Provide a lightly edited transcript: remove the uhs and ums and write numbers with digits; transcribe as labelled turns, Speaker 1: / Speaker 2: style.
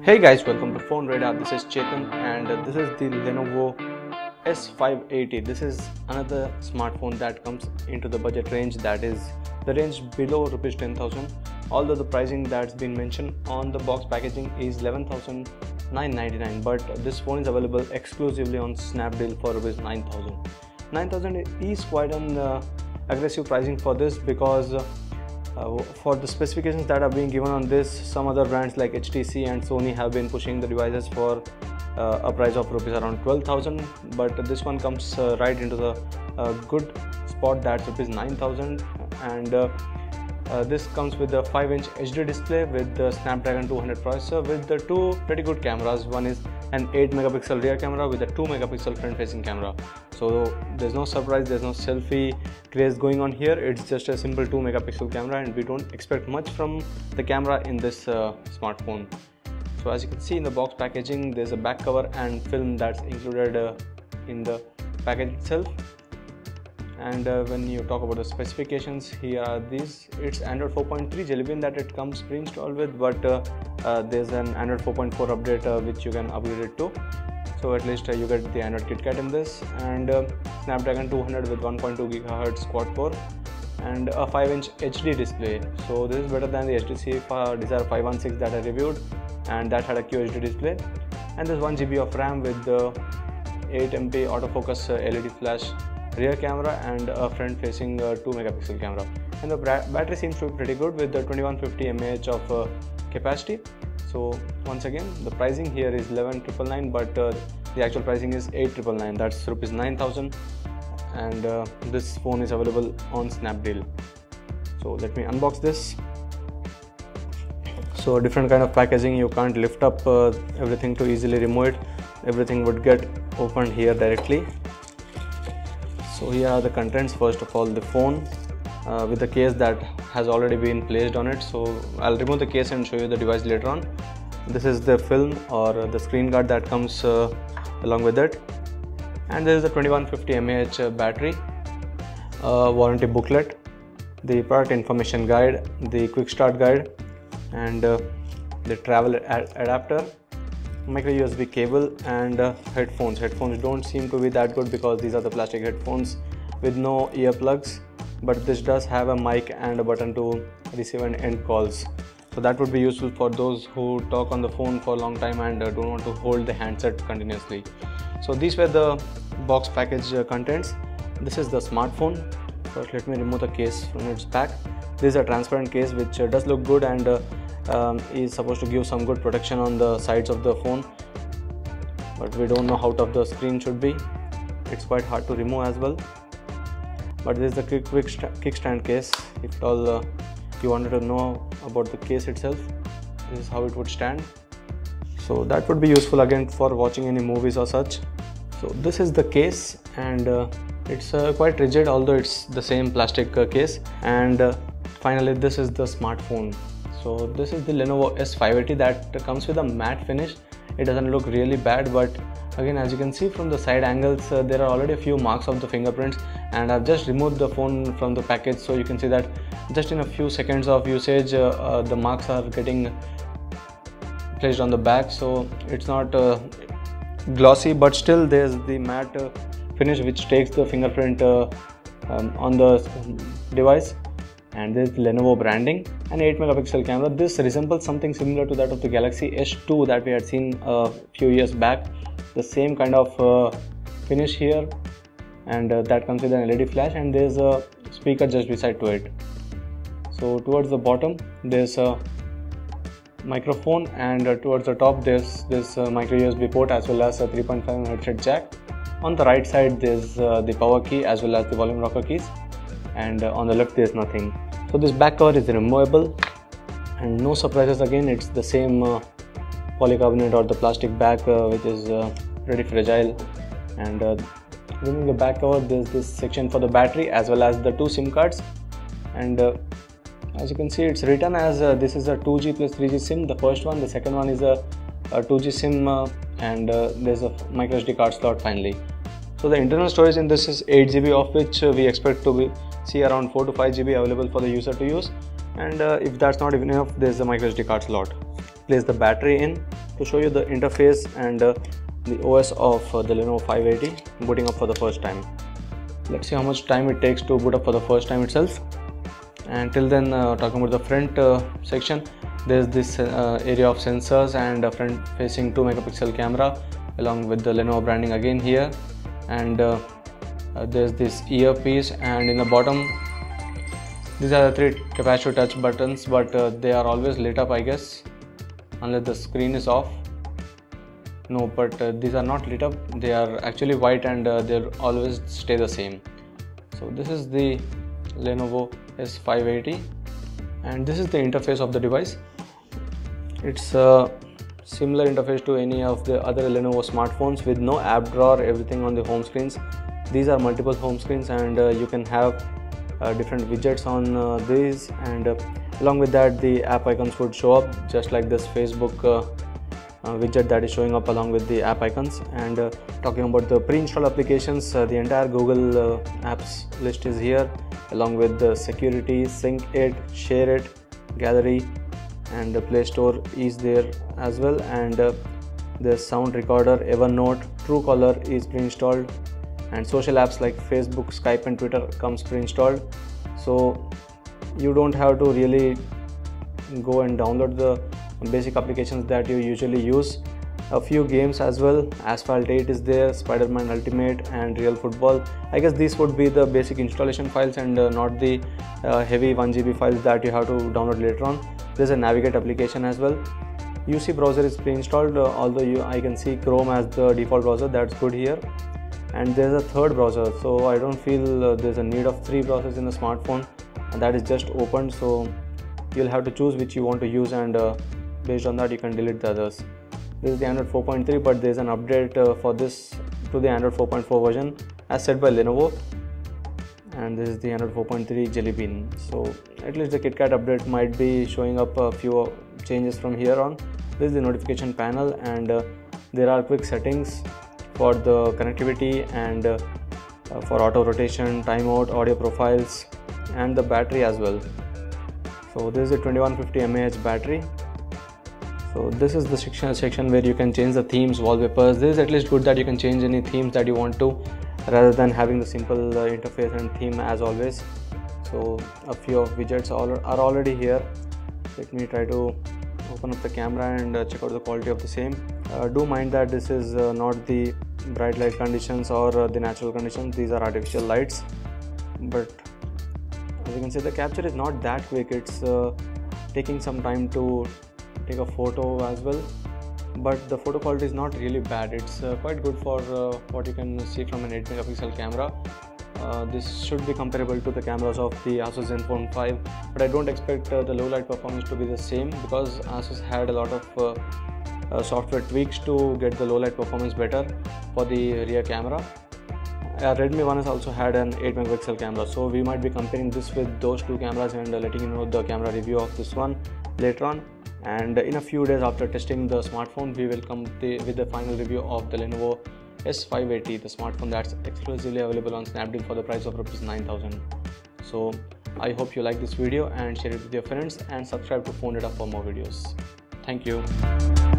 Speaker 1: Hey guys, welcome to Phone Radar. This is Chetan and this is the Lenovo S580. This is another smartphone that comes into the budget range, that is the range below rupees 10,000. Although the pricing that's been mentioned on the box packaging is 11,999, but this phone is available exclusively on Snapdeal for rupees 9,000. 9,000 is quite an aggressive pricing for this because for the specifications that are being given on this, some other brands like HTC and Sony have been pushing the devices for a price of rupees around 12,000, but this one comes right into the good spot, that's rupees 9,000. And this comes with a 5-inch HD display with the Snapdragon 200 processor with the two pretty good cameras. One is an 8 megapixel rear camera with a 2 megapixel front facing camera. So there's no surprise, there's no selfie craze going on here. It's just a simple 2 megapixel camera and we don't expect much from the camera in this smartphone. So as you can see in the box packaging, there's a back cover and film that's included in the package itself. And when you talk about the specifications, here are these. It's Android 4.3 Jelly Bean that it comes pre-installed with, but there's an Android 4.4 update which you can upgrade it to. So at least you get the Android KitKat in this, and Snapdragon 200 with 1.2 GHz quad core and a 5-inch HD display. So this is better than the HTC Desire 516 that I reviewed, and that had a QHD display. And there's 1 GB of RAM with the 8 MP autofocus LED flash rear camera and a front facing 2 megapixel camera. And the battery seems to be pretty good with the 2150 mAh of capacity. So once again, the pricing here is 11,999, but the actual pricing is 8,999, that's rupees 9,000. And this phone is available on Snapdeal. So let me unbox this. So different kind of packaging, you can't lift up everything to easily remove it. Everything would get opened here directly. So here are the contents. First of all, the phone with the case that has already been placed on it. So I'll remove the case and show you the device later on. This is the film or the screen guard that comes along with it. And there is a 2150 mAh battery, warranty booklet, the product information guide, the quick start guide, and the travel adapter, micro USB cable, and headphones. Headphones don't seem to be that good because these are the plastic headphones with no earplugs, but this does have a mic and a button to receive and end calls. So that would be useful for those who talk on the phone for a long time and don't want to hold the handset continuously. So these were the box package contents. This is the smartphone. First let me remove the case from its back. This is a transparent case which does look good and is supposed to give some good protection on the sides of the phone, but we don't know how tough the screen should be. It's quite hard to remove as well. But this is the quick kickstand case. If at all you wanted to know about the case itself, this is how it would stand. So that would be useful again for watching any movies or such. So this is the case, and it's quite rigid, although it's the same plastic case. And finally, this is the smartphone. So this is the Lenovo S580 that comes with a matte finish. It doesn't look really bad, but again, as you can see from the side angles, there are already a few marks of the fingerprints, and I've just removed the phone from the package, so you can see that just in a few seconds of usage the marks are getting placed on the back. So it's not glossy, but still there's the matte finish which takes the fingerprint on the device. And this is Lenovo branding, an 8 megapixel camera. This resembles something similar to that of the Galaxy S2 that we had seen a few years back. The same kind of finish here, and that comes with an LED flash, and there's a speaker just beside to it. So towards the bottom there's a microphone, and towards the top there's this micro USB port as well as a 3.5 headset jack. On the right side there's the power key as well as the volume rocker keys, and on the left there's nothing. So this back cover is removable, and no surprises again, it's the same polycarbonate or the plastic back which is pretty fragile. And removing the back cover, there's this section for the battery as well as the two SIM cards. And as you can see, it's written as this is a 2G plus 3G SIM, the first one. The second one is a 2G SIM, and there's a micro SD card slot finally. So the internal storage in this is 8 GB, of which we expect to see around 4 to 5 GB available for the user to use. And if that's not even enough, there's a micro SD card slot. Place the battery in, to show you the interface and the OS of the Lenovo 580 booting up for the first time. Let's see how much time it takes to boot up for the first time itself. And till then, talking about the front section, there's this area of sensors and a front facing 2 megapixel camera along with the Lenovo branding again here, and there's this earpiece, and in the bottom these are the 3 capacitive touch buttons, but they are always lit up, I guess, unless the screen is off. No, but these are not lit up, they are actually white, and they'll always stay the same. So this is the Lenovo S580, and this is the interface of the device. It's a similar interface to any of the other Lenovo smartphones with no app drawer, everything on the home screens. These are multiple home screens, and you can have different widgets on these, and along with that the app icons would show up just like this Facebook widget that is showing up along with the app icons. And talking about the pre-installed applications, the entire Google apps list is here, along with the security, sync it, share it, gallery, and the Play Store is there as well. And the sound recorder, Evernote, Truecaller is pre-installed, and social apps like Facebook, Skype and Twitter comes pre-installed. So you don't have to really go and download the basic applications that you usually use. A few games as well, Asphalt 8 is there, Spider-Man Ultimate and Real Football. I guess these would be the basic installation files, and not the heavy 1 GB files that you have to download later on. There's a Navigate application as well. UC browser is pre-installed, although I can see Chrome as the default browser, that's good here. And there's a third browser, so I don't feel there's a need of 3 browsers in the smartphone, and that is just opened, so you'll have to choose which you want to use, and based on that you can delete the others. This is the Android 4.3, but there's an update for this to the Android 4.4 version as said by Lenovo, and this is the Android 4.3 Jelly Bean. So at least the KitKat update might be showing up a few changes from here on. This is the notification panel, and there are quick settings for the connectivity, and for auto rotation, timeout, audio profiles, and the battery as well. So this is a 2150 mAh battery. So this is the section where you can change the themes, wallpapers. This is at least good that you can change any themes that you want to, rather than having the simple interface and theme as always. So a few of widgets are already here. Let me try to open up the camera and check out the quality of the same. Do mind that this is not the bright light conditions or the natural conditions, these are artificial lights. But as you can see, the capture is not that quick, it's taking some time to take a photo as well, but the photo quality is not really bad. It's quite good for what you can see from an 8 megapixel camera. This should be comparable to the cameras of the Asus Zenfone 5, but I don't expect the low light performance to be the same, because Asus had a lot of software tweaks to get the low light performance better for the rear camera. Redmi One has also had an 8 megapixel camera, so we might be comparing this with those 2 cameras and letting you know the camera review of this one later on. And in a few days after testing the smartphone, we will come with the final review of the Lenovo S580, the smartphone that's exclusively available on Snapdeal for the price of ₹9,000. So I hope you like this video and share it with your friends, and subscribe to Phone Data for more videos. Thank you.